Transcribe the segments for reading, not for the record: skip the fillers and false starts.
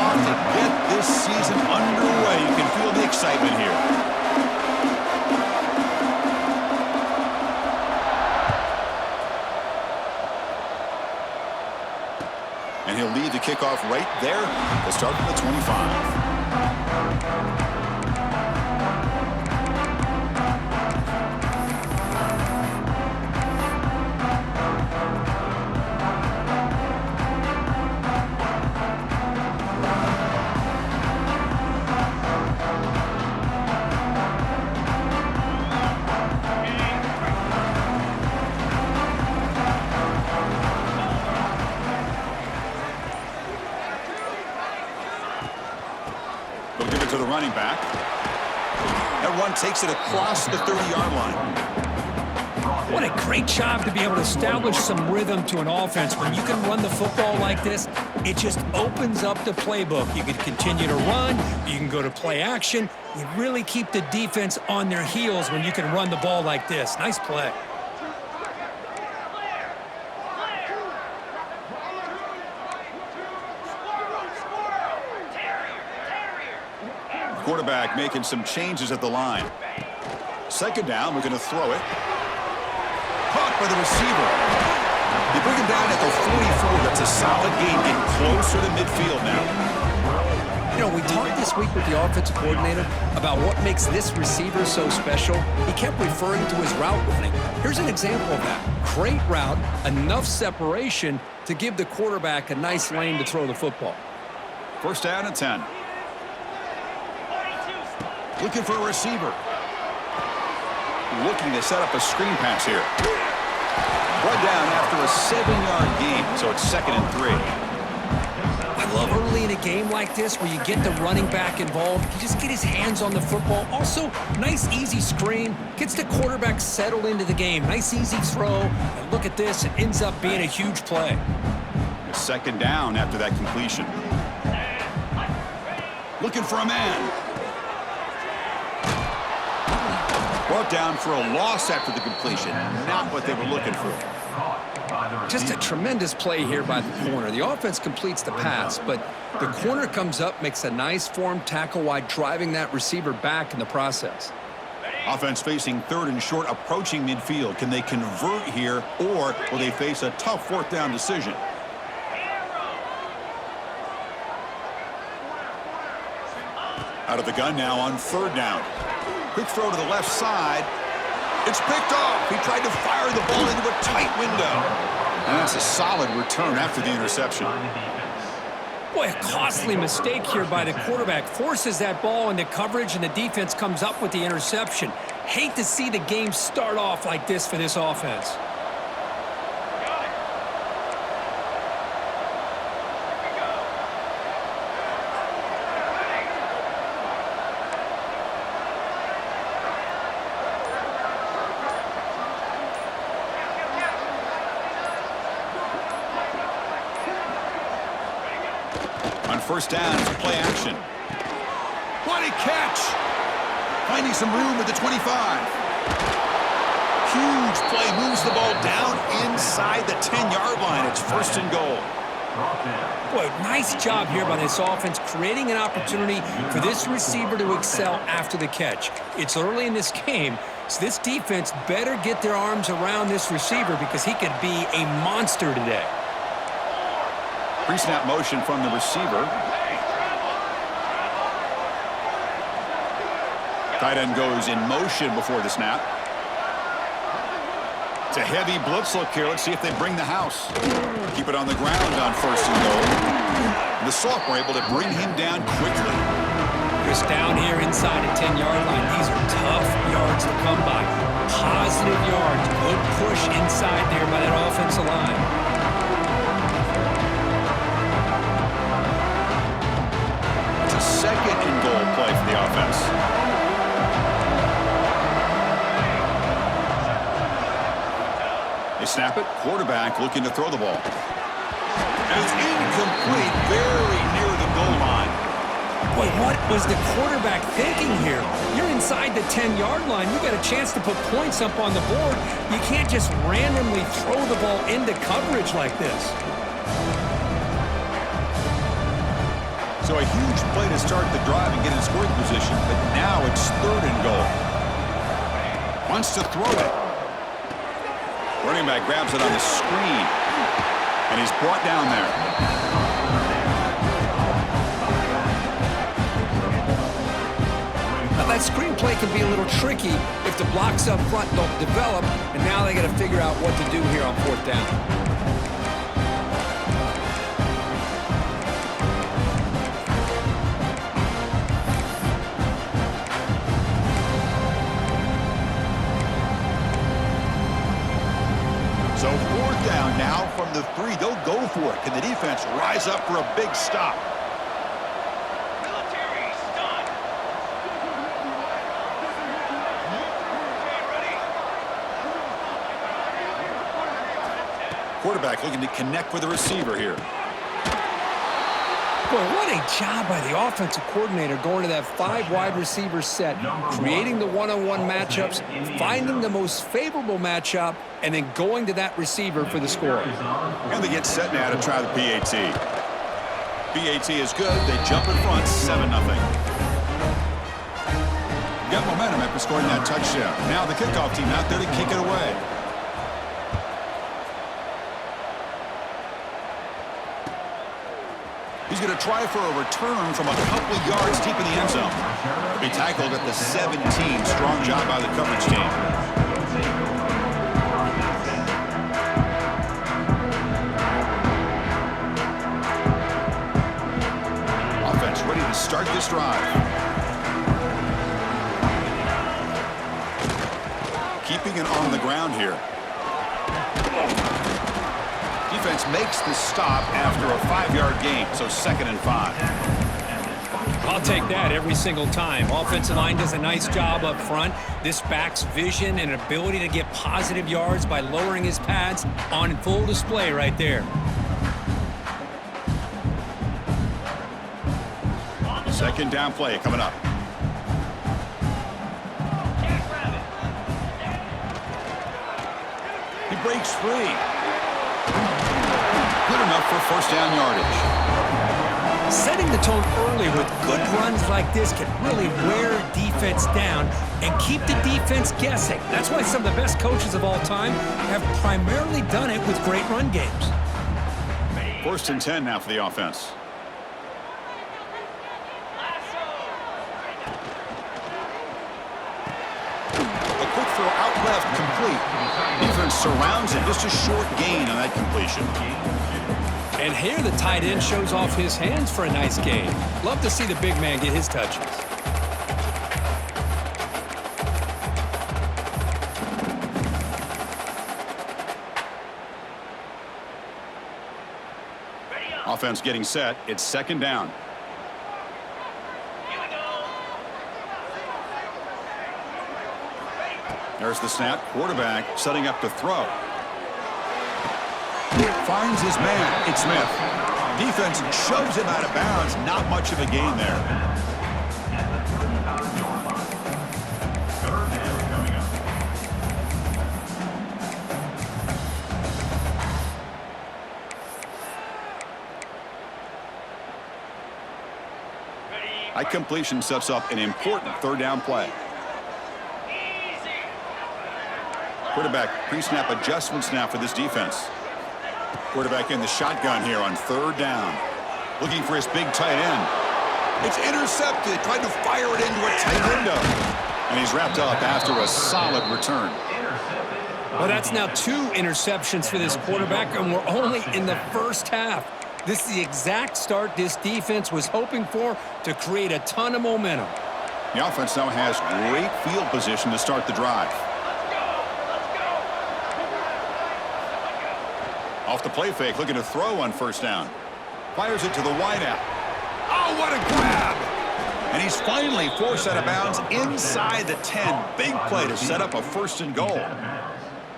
off to get this season underway. You can feel the excitement here. And he'll lead the kickoff right there to start from the 25. To the running back. That run takes it across the 30-yard line. What a great job to be able to establish some rhythm to an offense. When you can run the football like this, it just opens up the playbook. You can continue to run. You can go to play action. You really keep the defense on their heels when you can run the ball like this. Nice play. Quarterback making some changes at the line. Second down, we're going to throw it. Caught by the receiver. They bring him down at the 44. That's a solid gain, getting closer to midfield now. You know, we talked this week with the offensive coordinator about what makes this receiver so special. He kept referring to his route running. Here's an example of that. Great route, enough separation to give the quarterback a nice lane to throw the football. First down and 10. Looking for a receiver. Looking to set up a screen pass here. Brought down after a 7-yard gain, so it's 2nd and 3. I love early in a game like this where you get the running back involved. You just get his hands on the football. Also, nice, easy screen. Gets the quarterback settled into the game. Nice, easy throw. And look at this. It ends up being a huge play. Second down after that completion. Looking for a man. Brought down for a loss after the completion. Not what they were looking for. Just a tremendous play here by the corner. The offense completes the pass, but the corner comes up, makes a nice form tackle wide, driving that receiver back in the process. Offense facing 3rd and short, approaching midfield. Can they convert here, or will they face a tough 4th down decision? Out of the gun now on 3rd down. Quick throw to the left side. It's picked off. He tried to fire the ball into a tight window. And that's a solid return after the interception. Boy, a costly mistake here by the quarterback. Forces that ball into coverage, and the defense comes up with the interception. Hate to see the game start off like this for this offense. First down, it's play action. What a catch! Finding some room at the 25. Huge play, moves the ball down inside the 10-yard line. It's 1st and goal. Boy, nice job here by this offense, creating an opportunity for this receiver to excel after the catch. It's early in this game, so this defense better get their arms around this receiver because he could be a monster today. Pre-snap motion from the receiver. Tight end goes in motion before the snap. It's a heavy blitz look here. Let's see if they bring the house. Keep it on the ground on 1st and goal. The sophomore able to bring him down quickly. Just down here inside the 10-yard line. These are tough yards to come by. Positive yards. Good push inside there by that offensive line. Second and goal play for the offense. They snap it. Quarterback looking to throw the ball. And it's incomplete, very near the goal line. Boy, what was the quarterback thinking here? You're inside the 10-yard line. You got a chance to put points up on the board. You can't just randomly throw the ball into coverage like this. So a huge play to start the drive and get in scoring position, but now it's 3rd and goal. Wants to throw it. Running back grabs it on the screen, and he's brought down there. Now that screen play can be a little tricky if the blocks up front don't develop, and now they got to figure out what to do here on 4th down. So 4th down now from the 3. They'll go for it. Can the defense rise up for a big stop? Military stun. Quarterback looking to connect with the receiver here. Boy, what a job by the offensive coordinator going to that 5 wide receiver set, creating the one-on-one matchups, finding the most favorable matchup, and then going to that receiver for the score. And they get set now to try the PAT. PAT is good. They jump in front, 7-0. Got momentum after scoring that touchdown. Now the kickoff team out there to kick it away. He's going to try for a return from a couple of yards deep in the end zone. He'll be tackled at the 17. Strong job by the coverage team. Offense ready to start this drive. Keeping it on the ground here. Defense makes the stop after a 5-yard gain, so 2nd and 5. I'll take that every single time. Offensive line does a nice job up front. This back's vision and ability to get positive yards by lowering his pads on full display right there. 2nd down play coming up. He breaks free. Good enough for 1st down yardage. Setting the tone early with good runs like this can really wear defense down and keep the defense guessing. That's why some of the best coaches of all time have primarily done it with great run games. 1st and 10 now for the offense. A quick throw out left, complete. Defense surrounds it. Just a short gain on that completion. And here the tight end shows off his hands for a nice gain. Love to see the big man get his touches. Offense getting set. It's 2nd down. There's the snap. Quarterback setting up to throw. Finds his man. It's Smith. Defense shoves him out of bounds. Not much of a gain there. That completion sets up an important 3rd down play. Quarterback pre-snap adjustments now for this defense. Quarterback in the shotgun here on 3rd down. Looking for his big tight end. It's intercepted. Tried to fire it into a tight window. And he's wrapped up after a solid return. Well, that's now 2 interceptions for this quarterback, and we're only in the 1st half. This is the exact start this defense was hoping for to create a ton of momentum. The offense now has great field position to start the drive. Off the play fake, looking to throw on 1st down. Fires it to the wideout. Oh, what a grab! And he's finally forced out of bounds inside the 10. Big play to set up a 1st and goal.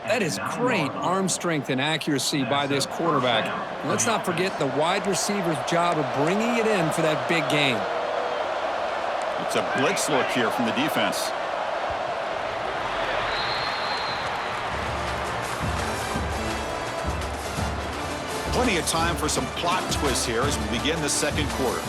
That is great arm strength and accuracy by this quarterback. And let's not forget the wide receiver's job of bringing it in for that big gain. It's a blitz look here from the defense. Plenty of time for some plot twists here as we begin the 2nd quarter.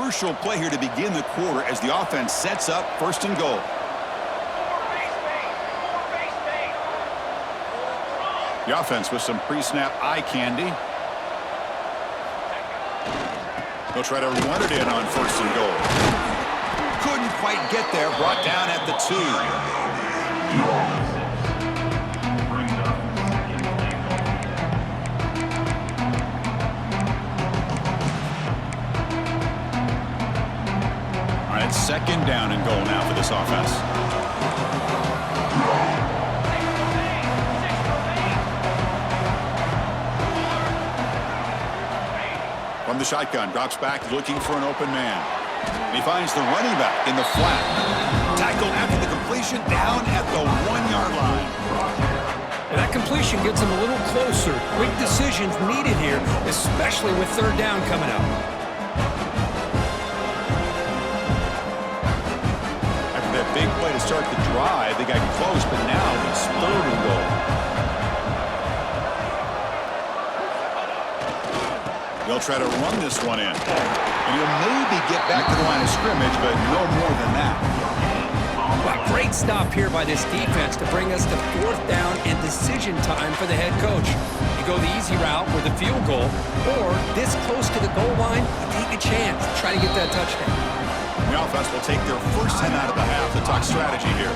crucial play here to begin the quarter as the offense sets up first and goal. The offense with some pre-snap eye candy. They'll try to run it in on first and goal. Couldn't quite get there. Brought down at the 2. Second down and goal now for this offense. From the shotgun, drops back looking for an open man. And he finds the running back in the flat. Tackle after the completion down at the 1-yard line. Well, that completion gets him a little closer. Quick decisions needed here, especially with third down coming up. Big play to start the drive. They got close, but now it's third and goal. They'll try to run this one in. And he'll maybe get back to the line of scrimmage, but no more than that. Well, great stop here by this defense to bring us to fourth down and decision time for the head coach. You go the easy route with a field goal, or this close to the goal line, you take a chance. Try to get that touchdown. The offense will take their first 10 out of the half to talk strategy here.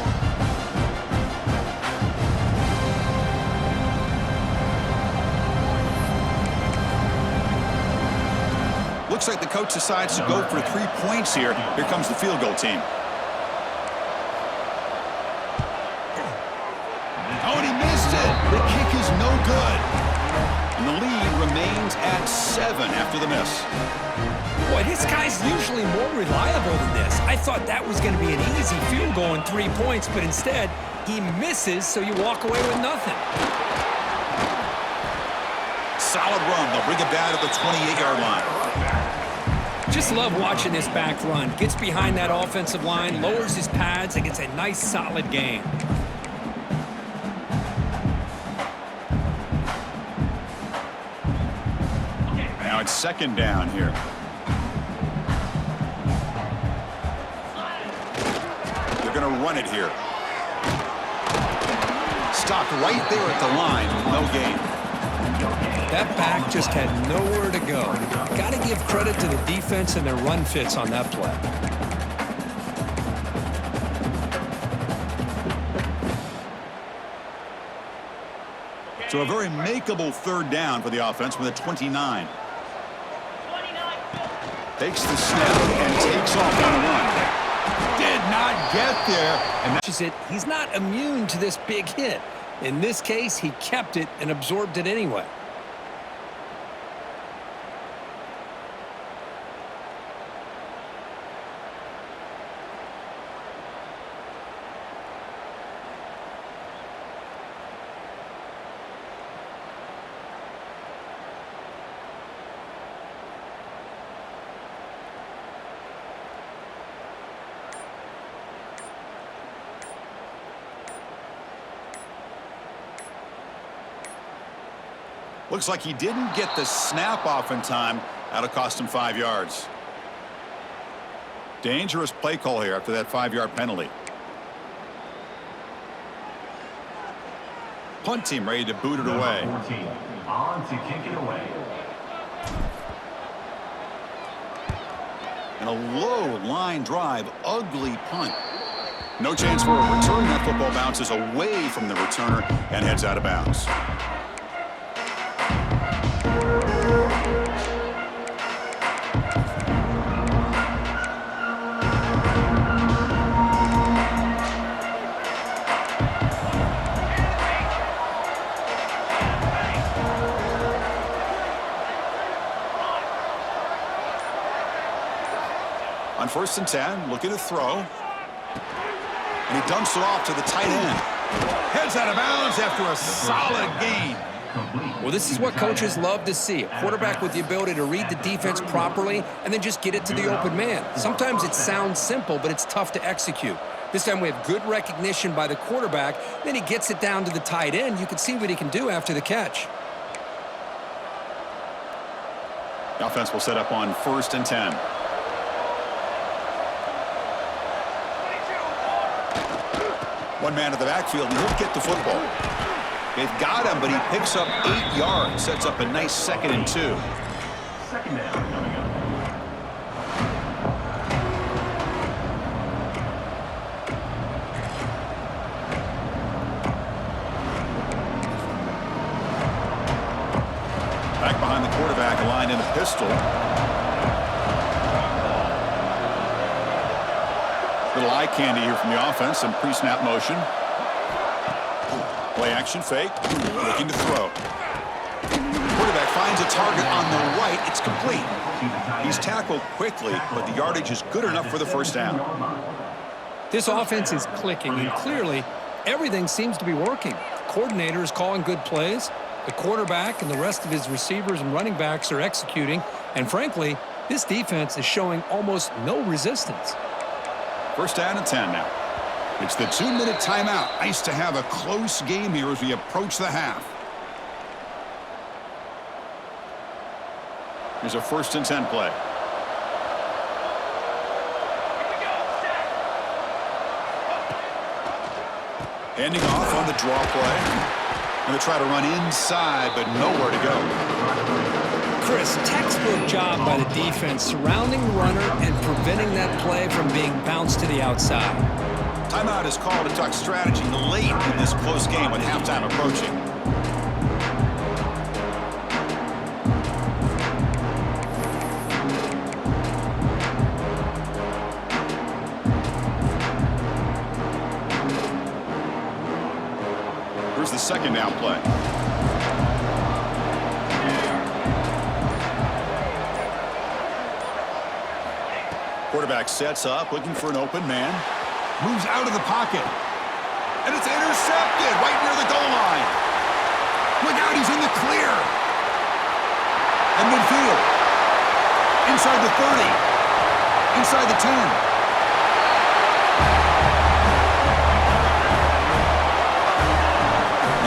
Looks like the coach decides to go for 3 points here. Here comes the field goal team. Oh, and he missed it. The kick is no good. And the lead remains at 7 after the miss. Boy, this guy's usually more reliable than this. I thought that was going to be an easy field goal and 3 points, but instead, he misses, so you walk away with nothing. Solid run. They'll bring it down at the 28-yard line. Just love watching this back run. Gets behind that offensive line, lowers his pads, and gets a nice, solid gain. Now it's second down here. Going to run it here. Stopped right there at the line. No gain. That back just had nowhere to go. Got to give credit to the defense and their run fits on that play. So a very makeable third down for the offense with a 29. Takes the snap and takes off on a run. Did not get there. And That's it. He's not immune to this big hit. In this case, he kept it and absorbed it anyway. Looks like he didn't get the snap off in time. That'll cost him 5 yards. Dangerous play call here after that 5-yard penalty. Punt team ready to boot it away. 14, on to kick it away. And a low line drive, ugly punt. No chance for a return. That football bounces away from the returner and heads out of bounds. On 1st and 10, looking to throw. And he dumps it off to the tight end. Heads out of bounds after a solid gain. Well, this is what coaches love to see. A quarterback with the ability to read the defense properly and then just get it to the open man. Sometimes it sounds simple, but it's tough to execute. This time we have good recognition by the quarterback. Then he gets it down to the tight end. You can see what he can do after the catch. The offense will set up on 1st and 10. One man at the backfield, and he'll get the football. They've got him, but he picks up 8 yards. Sets up a nice 2nd and 2. Second down coming up. Back behind the quarterback, aligned in a pistol. Little eye candy here from the offense. Some pre-snap motion. Play action fake. Looking to throw. Quarterback finds a target on the right. It's complete. He's tackled quickly, but the yardage is good enough for the first down. This offense is clicking, and clearly everything seems to be working. The coordinator is calling good plays. The quarterback and the rest of his receivers and running backs are executing. And frankly, this defense is showing almost no resistance. First down and 10 now. It's the 2-minute timeout. Nice to have a close game here as we approach the half. Here's a 1st and 10 play. Handing off on the draw play. Going to try to run inside, but nowhere to go. Chris, textbook job by the defense surrounding the runner and preventing that play from being bounced to the outside. Timeout is called to talk strategy late in this close game with halftime approaching. Here's the 2nd down play. Quarterback sets up, looking for an open man. Moves out of the pocket. And it's intercepted right near the goal line. Look out, he's in the clear. And midfield. Inside the 30. Inside the 10.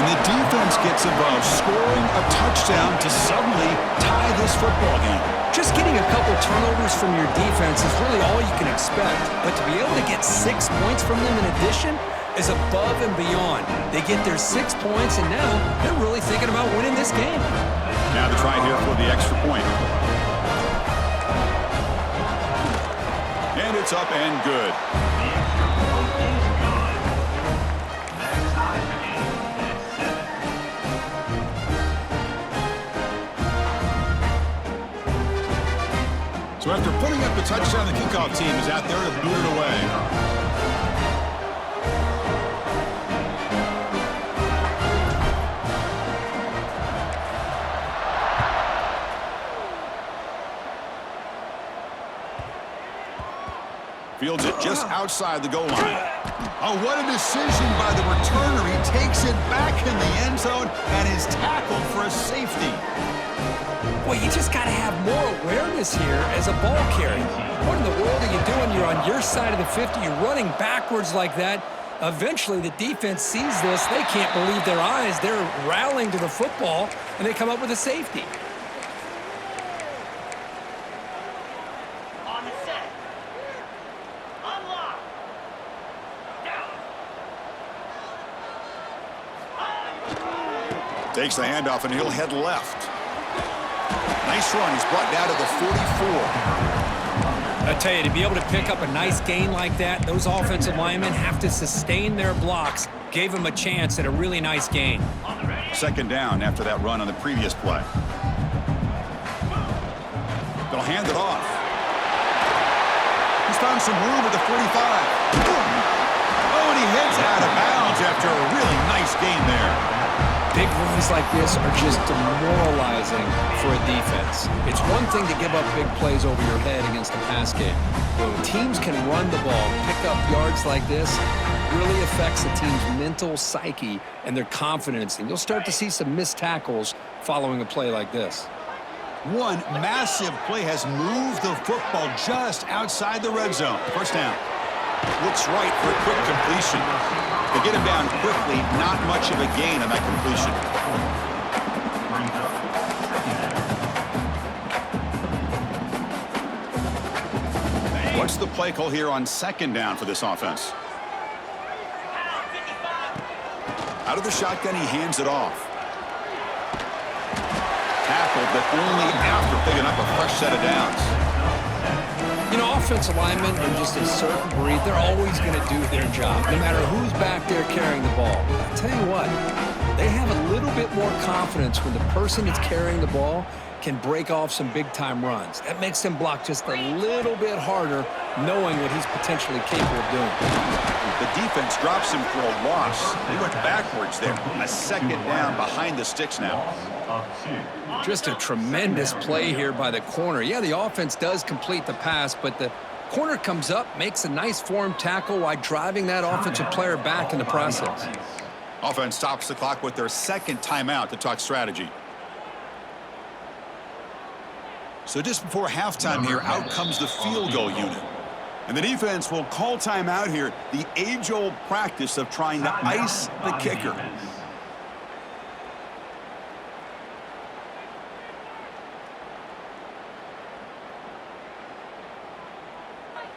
And the defense gets involved, scoring a touchdown to suddenly tie this football game. Just getting a couple turnovers from your defense is really all you can expect. But to be able to get 6 points from them in addition is above and beyond. They get their 6 points, and now they're really thinking about winning this game. Now the try here for the extra point. And it's up and good. So after putting up the touchdown, the kickoff team is out there to boot it away. Fields it just outside the goal line. Oh, what a decision by the returner. He takes it back in the end zone and is tackled for a safety. Well, you just got to have more awareness here as a ball carrier. What in the world are you doing? You're on your side of the 50. You're running backwards like that. Eventually, the defense sees this. They can't believe their eyes. They're rallying to the football, and they come up with a safety. On the set. Unlock. Down. Takes the handoff, and he'll head left. Nice run. He's brought down to the 44. I tell you, to be able to pick up a nice gain like that, those offensive linemen have to sustain their blocks. Gave him a chance at a really nice gain. 2nd down after that run on the previous play. They'll hand it off. He's found some room at the 45. Oh, and he heads out of bounds after a really nice gain there. Big runs like this are just demoralizing for a defense. It's one thing to give up big plays over your head against a pass game. But when teams can run the ball, pick up yards like this, really affects the team's mental psyche and their confidence. And you'll start to see some missed tackles following a play like this. One massive play has moved the football just outside the red zone. First down. Looks right for a quick completion. They get him down quickly, not much of a gain on that completion. What's the play call here on 2nd down for this offense? Out of the shotgun, he hands it off. Tackled, but only after picking up a fresh set of downs. You know, offensive linemen are just a certain breed. They're always going to do their job, no matter who's back there carrying the ball. I'll tell you what, they have a little bit more confidence when the person that's carrying the ball can break off some big-time runs. That makes them block just a little bit harder, knowing what he's potentially capable of doing. The defense drops him for a loss. He went backwards there. A second down behind the sticks now. Just a tremendous play here by the corner. Yeah, the offense does complete the pass, but the corner comes up, makes a nice form tackle while driving that offensive player back in the process. Offense stops the clock with their second timeout to talk strategy. So just before halftime here, out comes the field goal unit. And the defense will call timeout here, the age-old practice of trying to ice the kicker.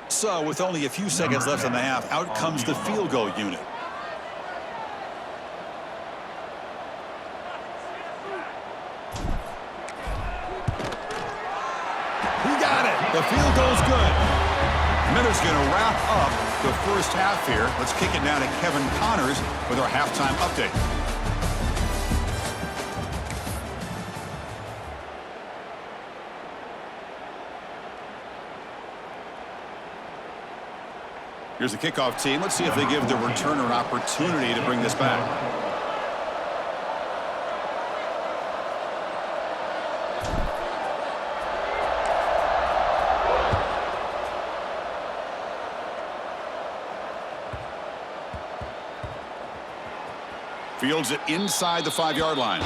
So with only a few seconds left in the half, out comes the field goal unit. He got it. The field goal's good. Miller's going to wrap up the first half here. Let's kick it down to Kevin Connors with our halftime update. Here's the kickoff team. Let's see if they give the returner an opportunity to bring this back. Fields it inside the 5-yard line.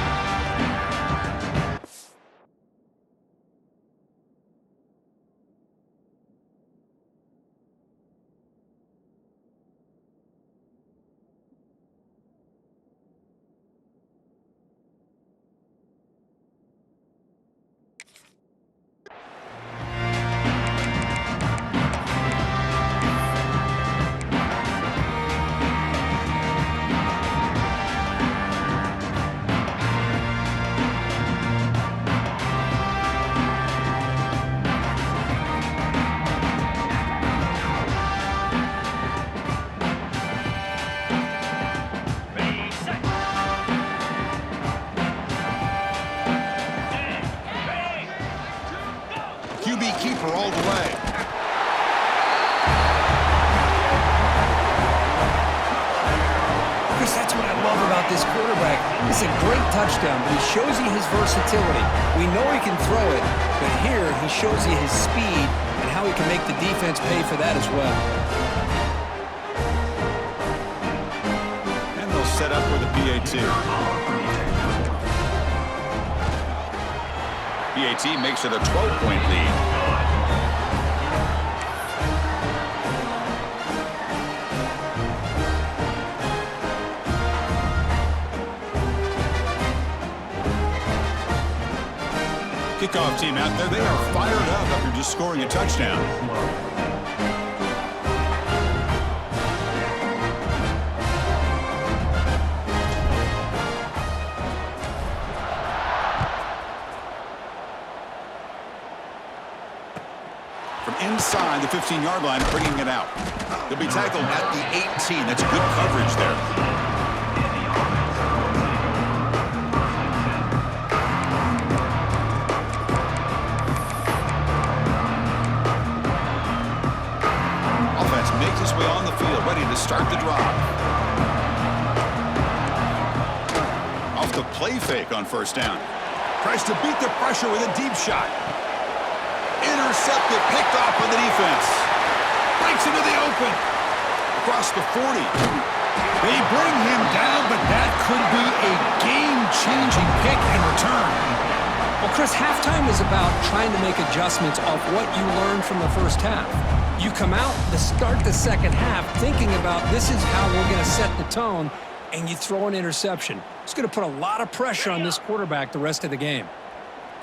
Keeper all the way. Chris, that's what I love about this quarterback. It's a great touchdown, but he shows you his versatility. We know he can throw it, but here he shows you his speed and how he can make the defense pay for that as well. And they'll set up with a PAT. PAT makes it a 12-point lead. Kickoff team out there, they are fired up after just scoring a touchdown. From inside the 15-yard line, bringing it out. They'll be tackled at the 18. That's good coverage there. Way on the field, ready to start the drive. Off the play fake on first down. Tries to beat the pressure with a deep shot. Intercepted, picked off by the defense. Breaks into the open. Across the 40. They bring him down, but that could be a game-changing pick and return. Well, Chris, halftime is about trying to make adjustments off what you learned from the first half. You come out to start the second half thinking about this is how we're going to set the tone, and you throw an interception. It's going to put a lot of pressure on this quarterback the rest of the game.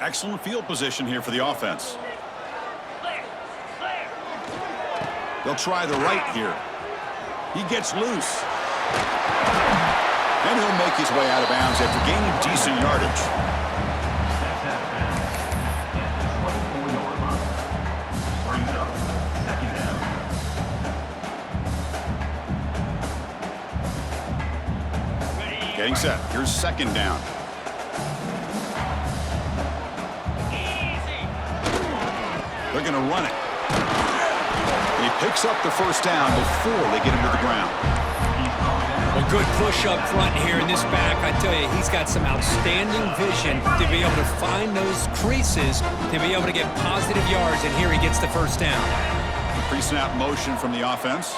Excellent field position here for the offense. They'll try the right here. He gets loose. And he'll make his way out of bounds after gaining decent yardage. That's halfback. At the 24-yard line. Brings up second down. Getting set. Here's second down. They're going to run it. And he picks up the first down before they get him to the ground. A good push up front here in this back. I tell you, he's got some outstanding vision to be able to find those creases, to be able to get positive yards, and here he gets the first down. Pre-snap motion from the offense.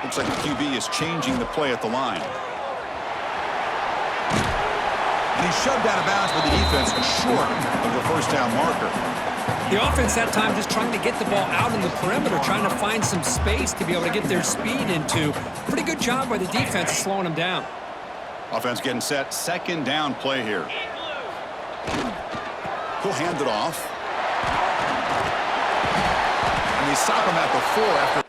Looks like the QB is changing the play at the line. And he's shoved out of bounds by the defense short of the first down marker. The offense that time just trying to get the ball out in the perimeter, trying to find some space to be able to get their speed into. Pretty good job by the defense of slowing them down. Offense getting set. Second down play here. He'll hand it off. And they stop him at the 4 after